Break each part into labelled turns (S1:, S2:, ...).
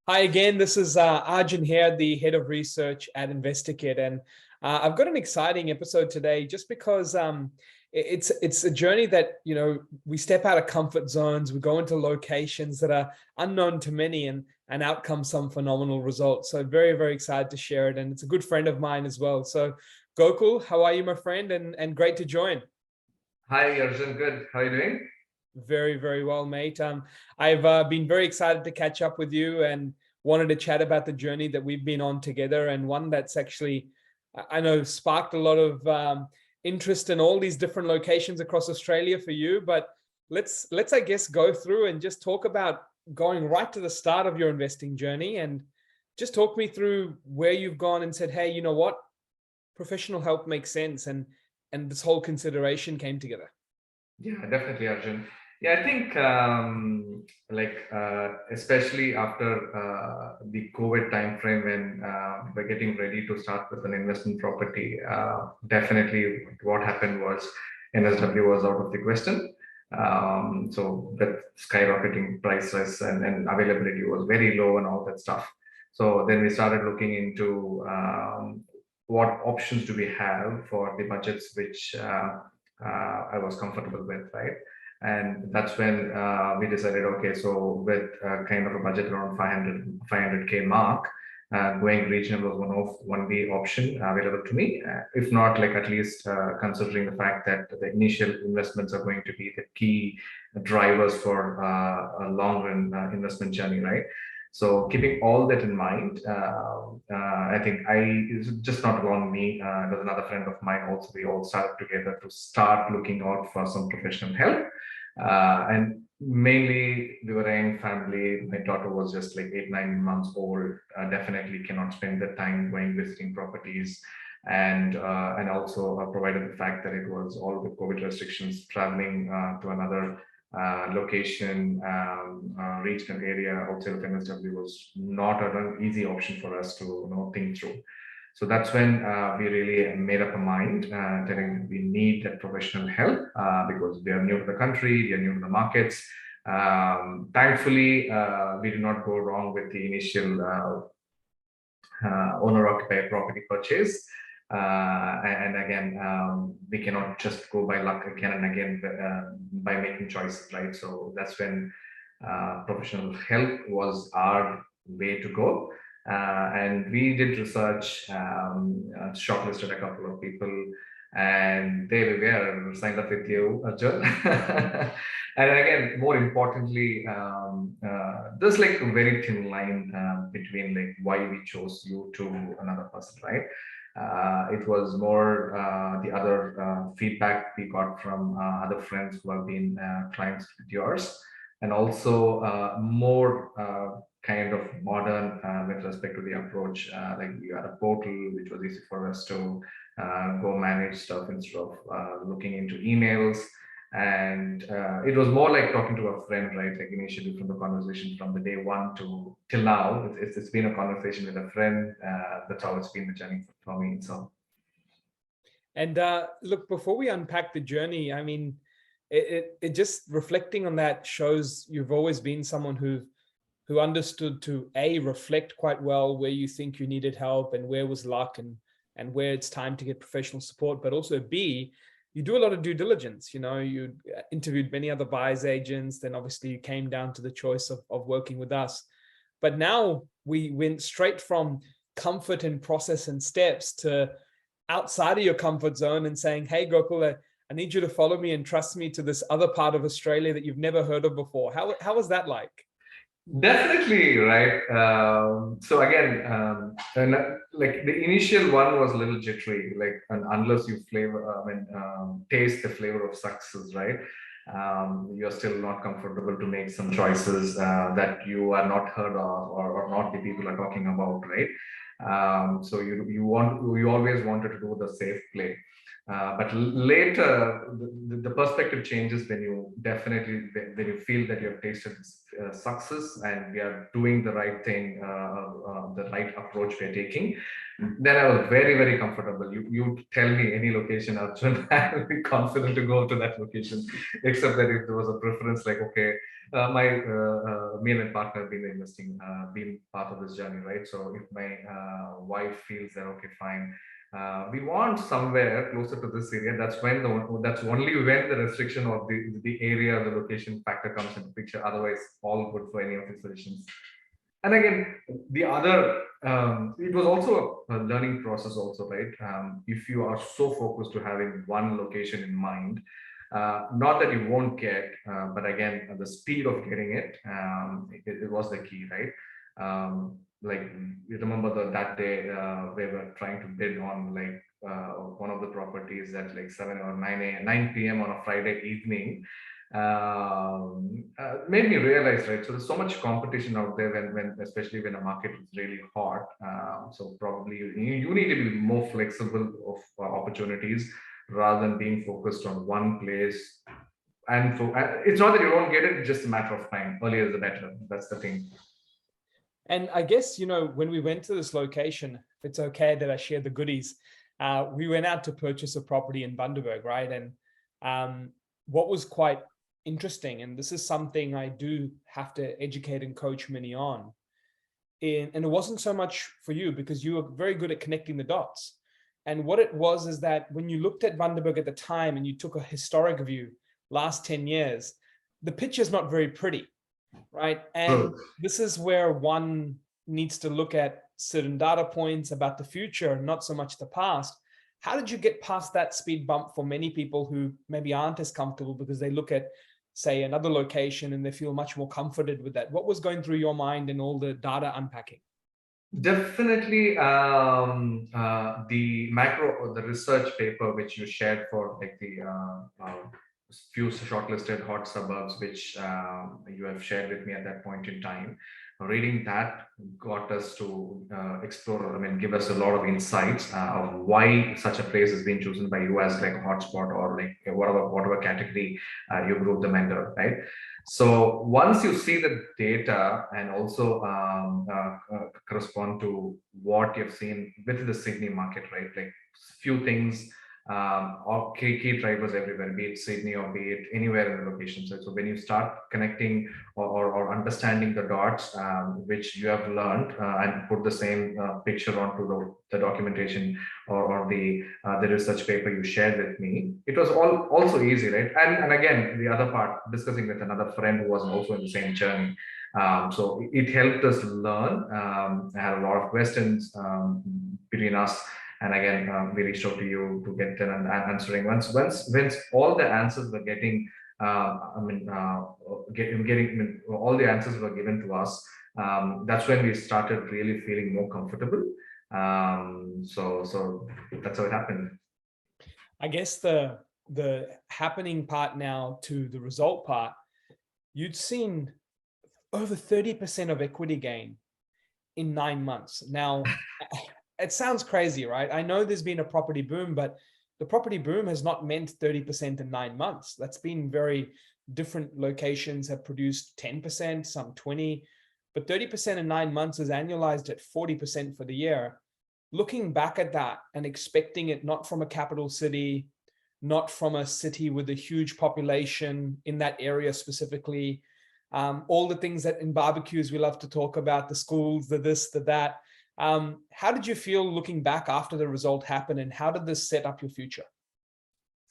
S1: Hi again, this is Arjun here, the head of research at Investikit, and I've got an exciting episode today just because it's a journey that we step out of comfort zones, we go into locations that are unknown to many, and out come some phenomenal results. So very excited to share it, and it's a good friend of mine as well. So Gokul, how are you, my friend? And great to join.
S2: Hi, Arjun. Good. How are you doing?
S1: Very well, mate. I've been very excited to catch up with you and wanted to chat about the journey that we've been on together, and one that's actually, I know, sparked a lot of interest in all these different locations across Australia for you. But let's I guess go through and just talk about going right to the start of your investing journey, and just talk me through where you've gone and said, hey, you know what, professional help makes sense, and this whole consideration came together.
S2: Yeah, definitely, Arjun. Yeah, I think especially after the COVID time frame when we're getting ready to start with an investment property, definitely what happened was NSW was out of the question. So with skyrocketing prices and availability was very low and all that stuff. So then we started looking into what options do we have for the budgets which I was comfortable with, right? And that's when we decided, okay, so with kind of a budget around 500K mark, going regional was one of the option available to me. If not, like at least considering the fact that the initial investments are going to be the key drivers for a long run investment journey, right? So keeping all that in mind, I think it's just not along me. There's another friend of mine also. We all started together to start looking out for some professional help. And mainly we were a young family. My daughter was just like 8, 9 months old. Definitely cannot spend the time going visiting properties. And also provided the fact that it was all the COVID restrictions, traveling to another location, regional area outside of NSW was not an easy option for us to think through. So that's when we really made up a mind, telling we need that professional help because we are new to the country, we are new to the markets. Thankfully, we did not go wrong with the initial owner-occupied property purchase. And again, we cannot just go by luck again and again by making choices, right? So that's when professional help was our way to go. And we did research, shortlisted a couple of people, and they were signed up with you, Arjun. And again, more importantly, there's like a very thin line between like why we chose you to another person, right? It was more the other feedback we got from other friends who have been clients with yours, and also more kind of modern with respect to the approach. Like we had a portal which was easy for us to go manage stuff instead of looking into emails. And it was more like talking to a friend, right? Like initially from the conversation from the day one to till now, it's been a conversation with a friend. That's how it's been the journey for me. So,
S1: And look, before we unpack the journey, I mean, it just reflecting on that shows you've always been someone who understood to reflect quite well where you think you needed help and where was luck, and where it's time to get professional support, but also B, you do a lot of due diligence. You interviewed many other buyers agents, then obviously you came down to the choice of working with us. But now we went straight from comfort and process and steps to outside of your comfort zone and saying, hey, Gokul, I need you to follow me and trust me to this other part of Australia that you've never heard of before. How was that like?
S2: definitely, right? So again, and like the initial one was a little jittery, like and unless you taste the flavor of success, right? You're still not comfortable to make some choices that you are not heard of, or not the people are talking about, right? So you always wanted to do the safe play. But later, the perspective changes when you definitely when you feel that you have tasted success and we are doing the right thing, the right approach we are taking. Then I was very comfortable. You tell me any location, Arjun, I will be confident to go to that location. Except that if there was a preference, like okay, me and my partner have been investing, been part of this journey, right? So if my wife feels that okay, fine, we want somewhere closer to this area. That's only when the restriction of the area, the location factor comes into picture. Otherwise, all good for any of the solutions. And again, the other it was also a learning process, also, right? If you are so focused to having one location in mind, not that you won't get, but again, the speed of getting it, it was the key, right? Like you remember that day we were trying to bid on like one of the properties at like 7 or 9 p.m. on a Friday evening. Made me realize, right? So there's so much competition out there when especially when a market is really hot. So probably you need to be more flexible of opportunities rather than being focused on one place. And so it's not that you don't get it; it's just a matter of time. Earlier the better. That's the thing.
S1: And I guess, when we went to this location, if it's okay that I share the goodies, we went out to purchase a property in Bundaberg, right? And what was quite interesting, and this is something I do have to educate and coach many on, and it wasn't so much for you because you were very good at connecting the dots. And what it was is that when you looked at Bundaberg at the time and you took a historic view, last 10 years, the picture is not very pretty, right? And this is where one needs to look at certain data points about the future, not so much the past. How did you get past that speed bump for many people who maybe aren't as comfortable because they look at, say, another location and they feel much more comforted with that? What was going through your mind in all the data unpacking?
S2: Definitely, the macro or the research paper which you shared for like the few shortlisted hot suburbs, which you have shared with me at that point in time. Reading that got us to explore, I mean, give us a lot of insights of why such a place has been chosen by you as like a hotspot or like whatever category you group them under, right? So once you see the data and also correspond to what you've seen within the Sydney market, right? Like few things or key drivers everywhere, be it Sydney or be it anywhere in the location. So when you start connecting or understanding the dots, which you have learned and put the same picture onto the documentation or the research paper you shared with me, it was all also easy, right? And again, the other part, discussing with another friend who was also in the same journey. So it helped us learn. I had a lot of questions between us, and again, we reached out to you to get an answering. Once all the answers were getting, getting all the answers were given to us. That's when we started really feeling more comfortable. So that's how it happened.
S1: I guess the happening part now to the result part, you'd seen over 30% of equity gain in 9 months. Now, it sounds crazy, right? I know there's been a property boom, but the property boom has not meant 30% in 9 months. That's been very different. Locations have produced 10%, some 20, but 30% in 9 months is annualized at 40% for the year. Looking back at that and expecting it not from a capital city, not from a city with a huge population in that area specifically, all the things that in barbecues we love to talk about, the schools, the this, the that. How did you feel looking back after the result happened, and how did this set up your future?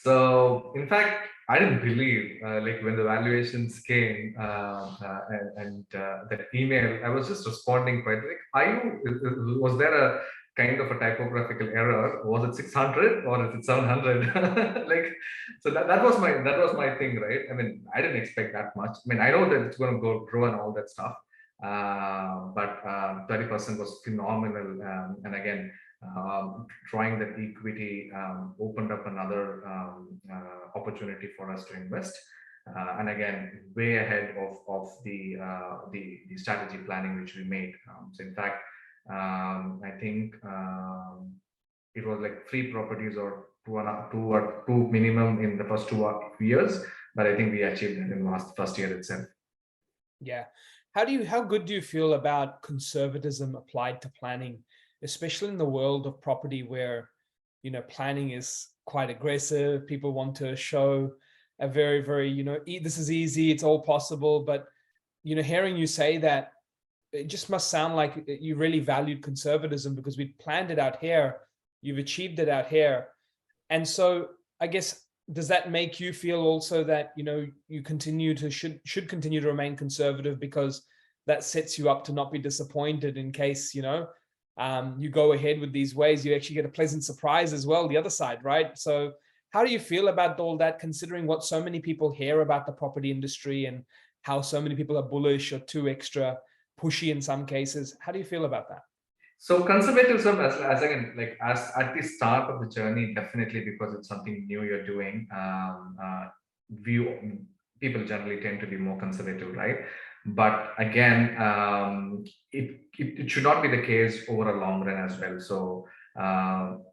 S2: So, in fact, I didn't believe like when the valuations came and that email, I was just responding quite like, was there a kind of a typographical error? Was it 600 or is it 700? Like, so that was my thing, right? I mean, I didn't expect that much. I mean, I know that it's going to grow and all that stuff, but 30% was phenomenal. And again, drawing that equity opened up another opportunity for us to invest. And again, way ahead of the strategy planning which we made. So in fact, I think it was like 3 properties or two minimum in the first 2 years. But I think we achieved it in the first year itself.
S1: Yeah. How good do you feel about conservatism applied to planning, especially in the world of property where, planning is quite aggressive. People want to show a very, very, this is easy, it's all possible. But, hearing you say that, it just must sound like you really valued conservatism because we planned it out here, you've achieved it out here. And so I guess, does that make you feel also that, you should continue to remain conservative because that sets you up to not be disappointed in case, you go ahead with these ways, you actually get a pleasant surprise as well, the other side, right? So how do you feel about all that, considering what so many people hear about the property industry and how so many people are bullish or too extra pushy in some cases? How do you feel about that?
S2: So conservatism, as again, like as at the start of the journey, definitely because it's something new you're doing. View People generally tend to be more conservative, right? But again, it should not be the case over a long run as well. So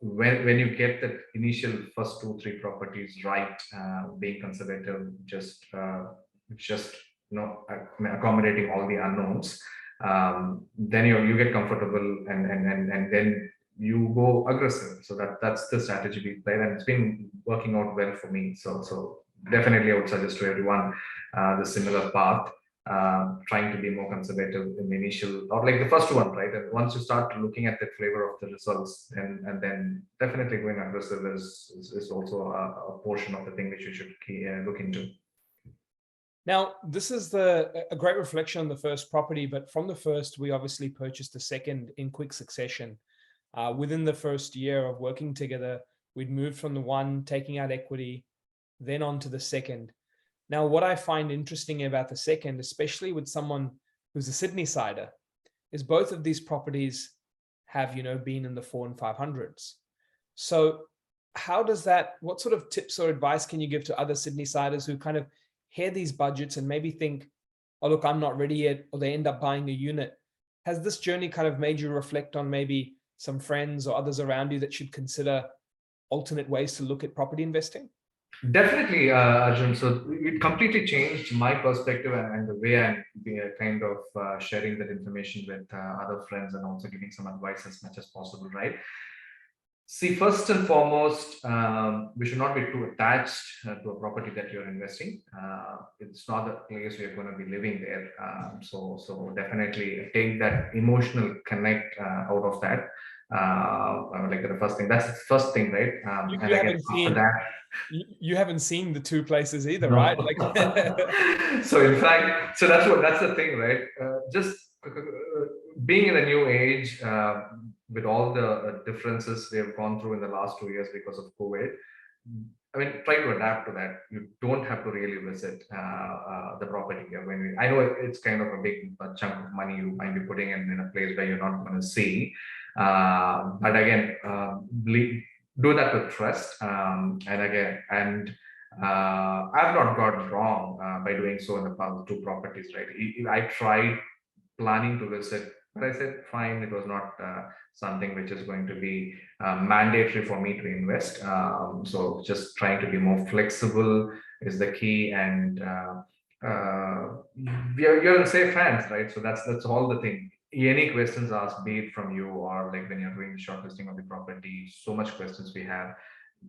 S2: when you get the initial first 2-3 properties right, being conservative, just accommodating all the unknowns, then you get comfortable, and then you go aggressive. So that's the strategy we played, and it's been working out well for me. So definitely I would suggest to everyone the similar path, trying to be more conservative in the initial, or like the first one, right? And once you start looking at the flavor of the results, and then definitely going aggressive is also a portion of the thing which you should look into.
S1: Now, this is a great reflection on the first property, but from the first, we obviously purchased a second in quick succession. Within the first year of working together, we'd moved from the one, taking out equity, then on to the second. Now, what I find interesting about the second, especially with someone who's a Sydney sider, is both of these properties have, been in the 400s and 500s. So what sort of tips or advice can you give to other Sydney siders who kind of hear these budgets and maybe think, oh, look, I'm not ready yet, or they end up buying a unit? Has this journey kind of made you reflect on maybe some friends or others around you that should consider alternate ways to look at property investing?
S2: Definitely, Arjun. So it completely changed my perspective, and the way I'm kind of sharing that information with other friends, and also giving some advice as much as possible, right? See, first and foremost, we should not be too attached to a property that you're investing. It's not the place we're going to be living there. So definitely take that emotional connect out of that. Like the first thing, that's the first thing, right?
S1: You,
S2: And
S1: you
S2: again,
S1: haven't
S2: after
S1: seen
S2: that,
S1: you haven't seen the two places either,
S2: no.
S1: right? Like
S2: So in fact, so that's the thing, right? Just being in a new age, with all the differences we have gone through in the last 2 years because of COVID. I mean, try to adapt to that. You don't have to really visit the property. I know it's kind of a big chunk of money you might be putting in a place where you're not going to see. But again, do that with trust. I've not gotten wrong by doing so in the past 2 properties, right? I tried planning to visit, but I said, fine, it was not something which is going to be mandatory for me to invest. So just trying to be more flexible is the key, and you're in safe hands, right? So that's all the thing. Any questions asked, be it from you or like when you're doing the shortlisting of the property, so much questions we have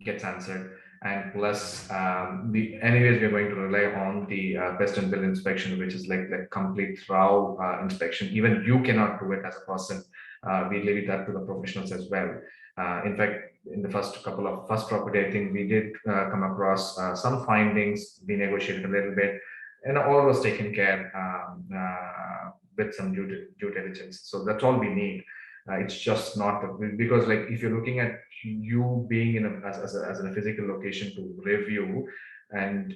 S2: gets answered. And plus, anyways, we're going to rely on the best and build inspection, which is like the complete thorough inspection. Even you cannot do it as a person. We leave it up to the professionals as well. In fact, in the first property, I think we did come across some findings. We negotiated a little bit, and all was taken care with some due diligence. So that's all we need. It's just not because, like, if you're looking at you being in as a physical location to review, and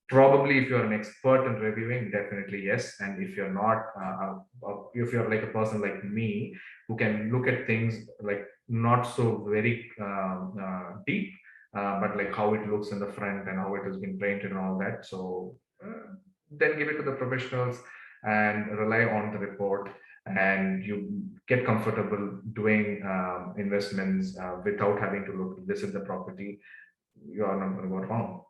S2: probably if you're an expert in reviewing, definitely yes. And if you're not, if you're like a person like me who can look at things like not so very deep, but like how it looks in the front and how it has been painted and all that. So then give it to the professionals, and rely on the report, and you get comfortable doing investments without having to visit the property, you are not going to go wrong.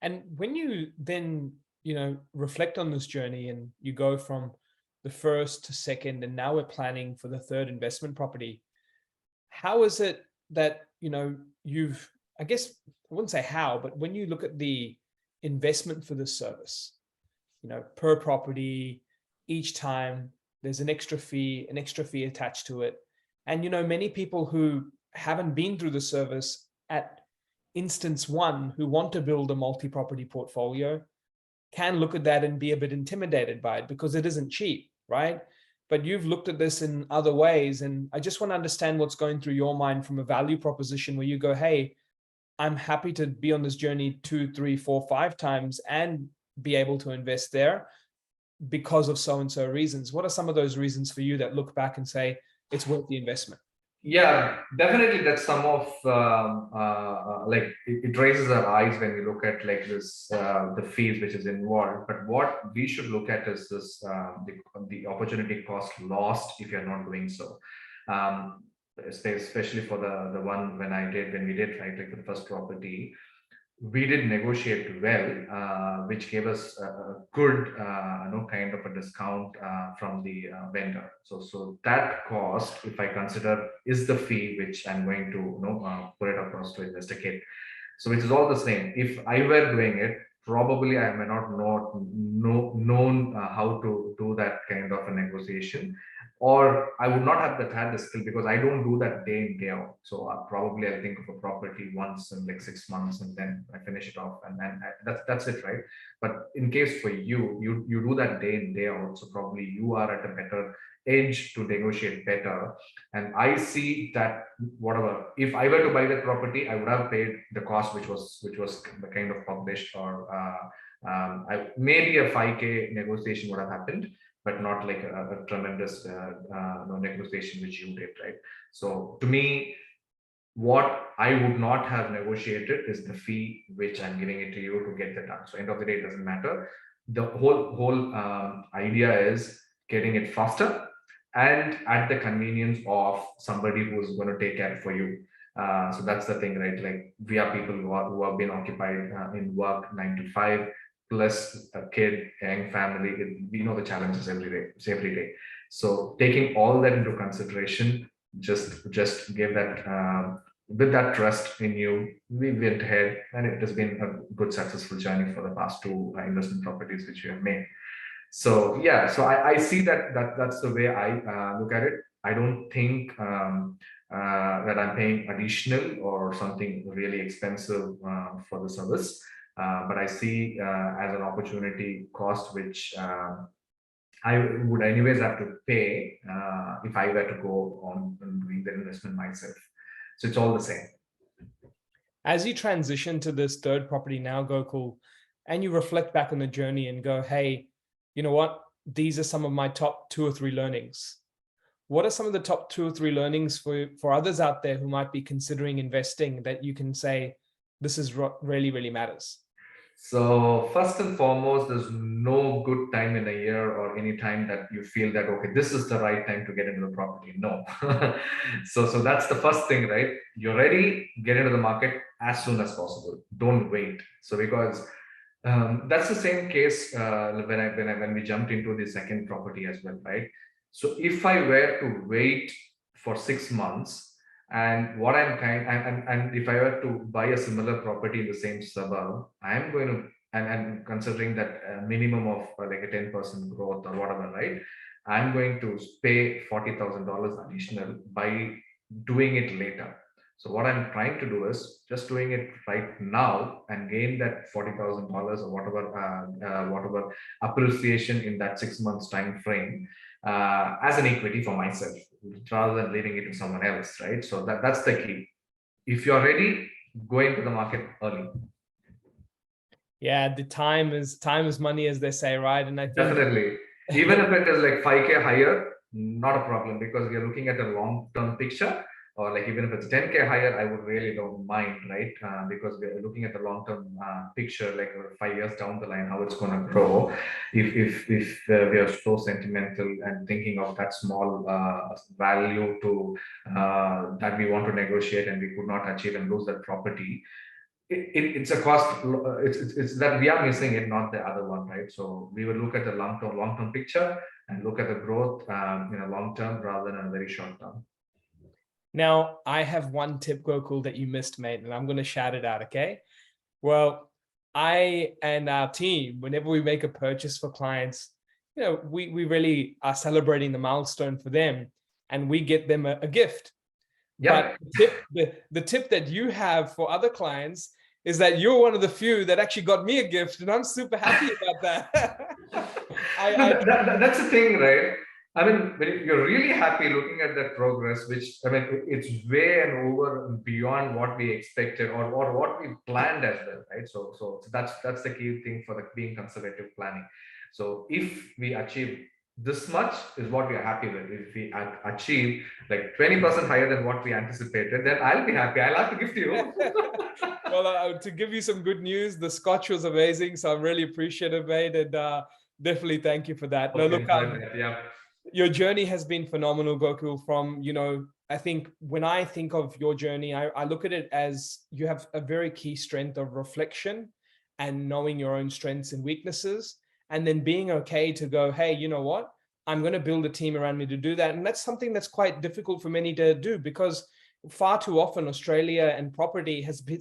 S1: And when you then, reflect on this journey and you go from the first to second, and now we're planning for the third investment property, how is it that, you've, I guess, I wouldn't say how, but when you look at the investment for this service, per property, each time there's an extra fee attached to it. And, many people who haven't been through the service at instance one, who want to build a multi-property portfolio, can look at that and be a bit intimidated by it because it isn't cheap, right? But you've looked at this in other ways. And I just want to understand what's going through your mind from a value proposition where you go, hey, I'm happy to be on this journey 2, 3, 4, 5 times and be able to invest there because of so-and-so reasons. What are some of those reasons for you that look back and say it's worth the investment?
S2: Yeah, definitely. That's some of like it raises our eyes when we look at like this the fees which is involved. But what we should look at is this the opportunity cost lost if you're not doing so. Um, Especially for the one when we did right, like the first property, we did negotiate well, which gave us a good, kind of a discount from the vendor. So that cost, if I consider, is the fee which I'm going to, put it across to investor. So it is all the same. If I were doing it, probably I may not known how to do that kind of a negotiation, or I would not have had the skill because I don't do that day in day out. So probably I think of a property once in like 6 months and then I finish it off, and then that's it, right? But in case for you, you do that day in day out, so probably you are at a better edge to negotiate better. And I see that whatever, if I were to buy that property, I would have paid the cost which was the kind of published, or maybe a 5K negotiation would have happened, but not like a tremendous negotiation which you did, right? So to me, what I would not have negotiated is the fee which I'm giving it to you to get that done. So end of the day, it doesn't matter. The whole idea is getting it faster and at the convenience of somebody who's going to take care for you. So that's the thing, right? Like we are people who have been occupied in work 9 to 5, plus a kid, young family. We know the challenges every day. So taking all that into consideration, just give that with that trust in you, we went ahead, and it has been a good successful journey for the past 2 investment properties which we have made. So yeah, so I see that's the way I look at it. I don't think that I'm paying additional or something really expensive for the service, but I see as an opportunity cost which I would anyways have to pay if I were to go on doing the investment myself. So it's all the same.
S1: As you transition to this third property now, Gokul, and you reflect back on the journey and go, hey, you know what? These are some of my top 2 or 3 learnings. What are some of the top 2 or 3 learnings for others out there who might be considering investing that you can say, this is really, really matters?
S2: So first and foremost, there's no good time in a year or any time that you feel that, okay, this is the right time to get into the property. No. So that's the first thing, right? You're ready, get into the market as soon as possible. Don't wait. So because that's the same case when we jumped into the second property as well, right? So if I were to wait for 6 months, and what I'm and if I were to buy a similar property in the same suburb, I'm going to, and considering that minimum of like a 10% growth or whatever, right? I'm going to pay $40,000 additional by doing it later. So what I'm trying to do is just doing it right now and gain that $40,000 or whatever appreciation in that 6 months time frame as an equity for myself, rather than leaving it to someone else, right? So that's the key. If you're ready, go into the market early.
S1: Yeah, the time is money, as they say, right? And I think
S2: definitely, even if it is like 5K higher, not a problem, because we are looking at a long-term picture. or like even if it's 10K higher, I would really don't mind, right? Because we're looking at the long-term picture, like 5 years down the line, how it's going to grow. If we are so sentimental and thinking of that small value to that we want to negotiate and we could not achieve and lose that property, it's a cost. It's that we are missing it, not the other one, right? So we will look at the long-term picture and look at the growth in a long term rather than a very short term.
S1: Now, I have one tip, Gokul, that you missed, mate, and I'm going to shout it out, okay? Well, I and our team, whenever we make a purchase for clients, we really are celebrating the milestone for them, and we get them a gift.
S2: Yeah.
S1: But the tip that you have for other clients is that you're one of the few that actually got me a gift, and I'm super happy about that.
S2: That's the thing, right? I mean, when you're really happy looking at that progress, which I mean, it's way and over and beyond what we expected or what we planned as well, right? So that's the key thing for the being conservative planning. So if we achieve this much is what we are happy with. If we achieve like 20% higher than what we anticipated, then I'll be happy. I'll have to gift you.
S1: Well, to give you some good news, the scotch was amazing, so I'm really appreciative, mate, and definitely thank you for that.
S2: Okay,
S1: no, look,
S2: yeah.
S1: Your journey has been phenomenal, Gokul. From, I think when I think of your journey, I look at it as you have a very key strength of reflection and knowing your own strengths and weaknesses, and then being okay to go, hey, you know what? I'm going to build a team around me to do that. And that's something that's quite difficult for many to do, because far too often Australia and property has been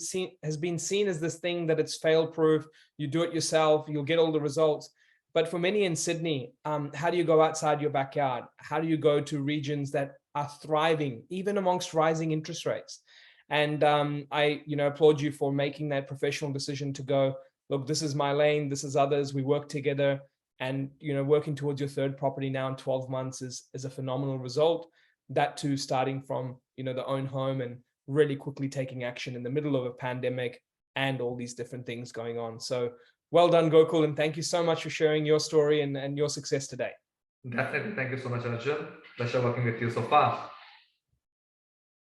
S1: seen as this thing that it's fail proof. You do it yourself, you'll get all the results. But for many in Sydney, how do you go outside your backyard? How do you go to regions that are thriving, even amongst rising interest rates? And I applaud you for making that professional decision to go, look, this is my lane, this is others, we work together. And working towards your third property now in 12 months is a phenomenal result. That too, starting from the own home and really quickly taking action in the middle of a pandemic and all these different things going on. So well done, Gokul, and thank you so much for sharing your story and your success today.
S2: Definitely. Thank you so much, Arjun. Pleasure working with you so far.